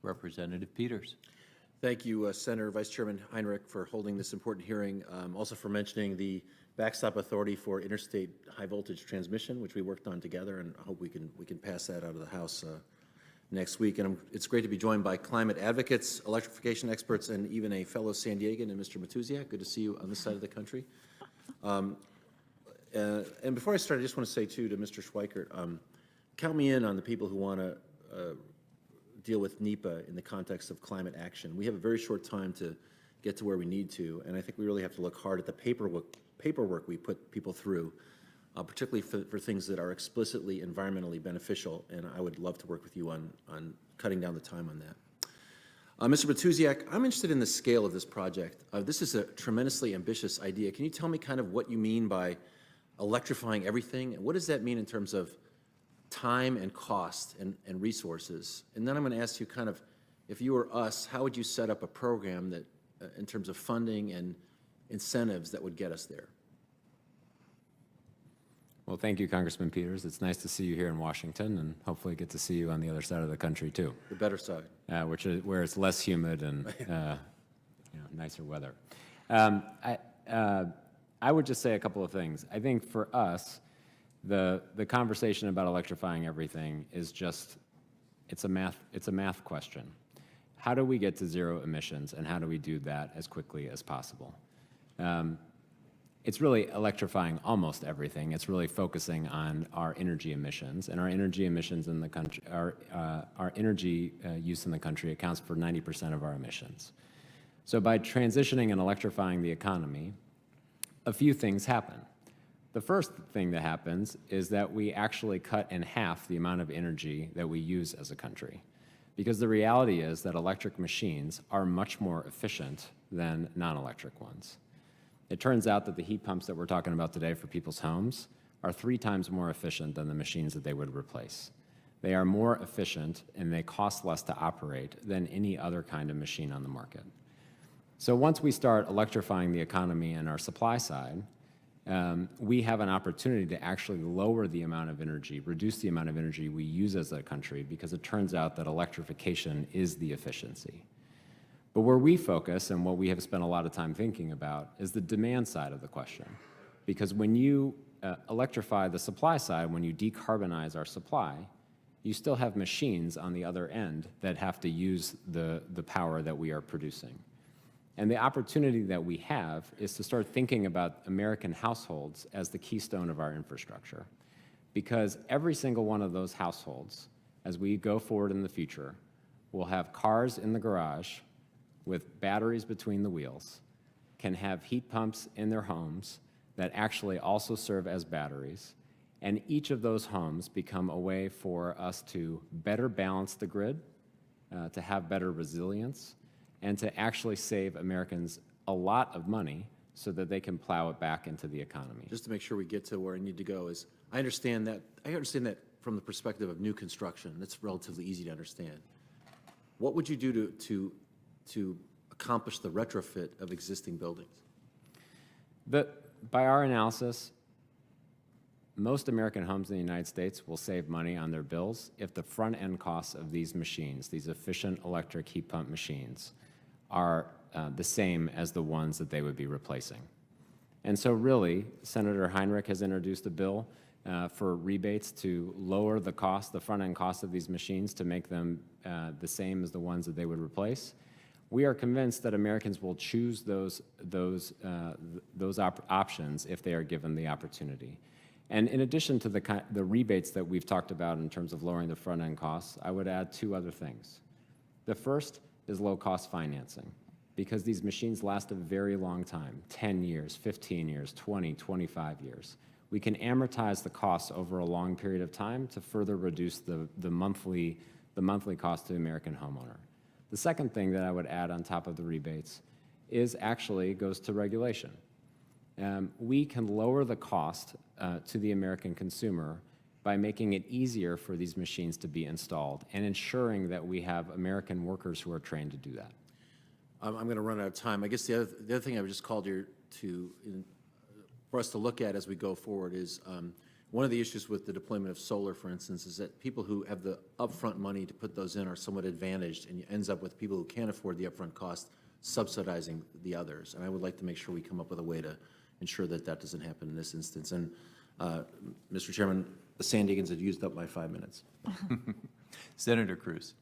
Representative Peters. Thank you, Senator Vice Chairman Heinrich, for holding this important hearing, also for mentioning the backstop authority for interstate high voltage transmission, which we worked on together, and I hope we can pass that out of the House next week. And it's great to be joined by climate advocates, electrification experts, and even a fellow San Diegan, and Mr. Matusiak. Good to see you on this side of the country. And before I start, I just want to say, too, to Mr. Schweikert, count me in on the people who want to deal with NEPA in the context of climate action. We have a very short time to get to where we need to, and I think we really have to look hard at the paperwork we put people through, particularly for things that are explicitly environmentally beneficial, and I would love to work with you on cutting down the time on that. Mr. Matusiak, I'm interested in the scale of this project. This is a tremendously ambitious idea. Can you tell me kind of what you mean by electrifying everything, and what does that mean in terms of time and cost and resources? And then I'm going to ask you kind of, if you were us, how would you set up a program that, in terms of funding and incentives, that would get us there? Well, thank you, Congressman Peters. It's nice to see you here in Washington, and hopefully get to see you on the other side of the country too. The better side. Where it's less humid and nicer weather. I would just say a couple of things. I think for us, the conversation about electrifying everything is just, it's a math question. How do we get to zero emissions, and how do we do that as quickly as possible? It's really electrifying almost everything. It's really focusing on our energy emissions, and our energy emissions in the country, our energy use in the country accounts for 90% of our emissions. So by transitioning and electrifying the economy, a few things happen. The first thing that happens is that we actually cut in half the amount of energy that we use as a country. Because the reality is that electric machines are much more efficient than non-electric ones. It turns out that the heat pumps that we're talking about today for people's homes are 3 times more efficient than the machines that they would replace. They are more efficient and they cost less to operate than any other kind of machine on the market. So once we start electrifying the economy and our supply side, we have an opportunity to actually lower the amount of energy, reduce the amount of energy we use as a country, because it turns out that electrification is the efficiency. But where we focus, and what we have spent a lot of time thinking about, is the demand side of the question. Because when you electrify the supply side, when you decarbonize our supply, you still have machines on the other end that have to use the power that we are producing. And the opportunity that we have is to start thinking about American households as the keystone of our infrastructure. Because every single one of those households, as we go forward in the future, will have cars in the garage with batteries between the wheels, can have heat pumps in their homes that actually also serve as batteries, and each of those homes become a way for us to better balance the grid, to have better resilience, and to actually save Americans a lot of money so that they can plow it back into the economy. Just to make sure we get to where I need to go is, I understand that from the perspective of new construction. That's relatively easy to understand. What would you do to accomplish the retrofit of existing buildings? By our analysis, most American homes in the United States will save money on their bills if the front-end costs of these machines, these efficient electric heat pump machines, are the same as the ones that they would be replacing. And so really, Senator Heinrich has introduced a bill for rebates to lower the cost, the front-end cost of these machines, to make them the same as the ones that they would replace. We are convinced that Americans will choose those options if they are given the opportunity. And in addition to the rebates that we've talked about in terms of lowering the front-end costs, I would add 2 other things. The first is low-cost financing, because these machines last a very long time, 10 years, 15 years, 20, 25 years. We can amortize the costs over a long period of time to further reduce the monthly cost to the American homeowner. The second thing that I would add on top of the rebates goes to regulation. We can lower the cost to the American consumer by making it easier for these machines to be installed and ensuring that we have American workers who are trained to do that. I'm going to run out of time. I guess the other thing I was just called here for us to look at as we go forward is one of the issues with the deployment of solar, for instance, is that people who have the upfront money to put those in are somewhat advantaged, and it ends up with people who can't afford the upfront cost subsidizing the others. And I would like to make sure we come up with a way to ensure that that doesn't happen in this instance. And, Mr. Chairman, the San Diegans had used up my 5 minutes. Senator Cruz.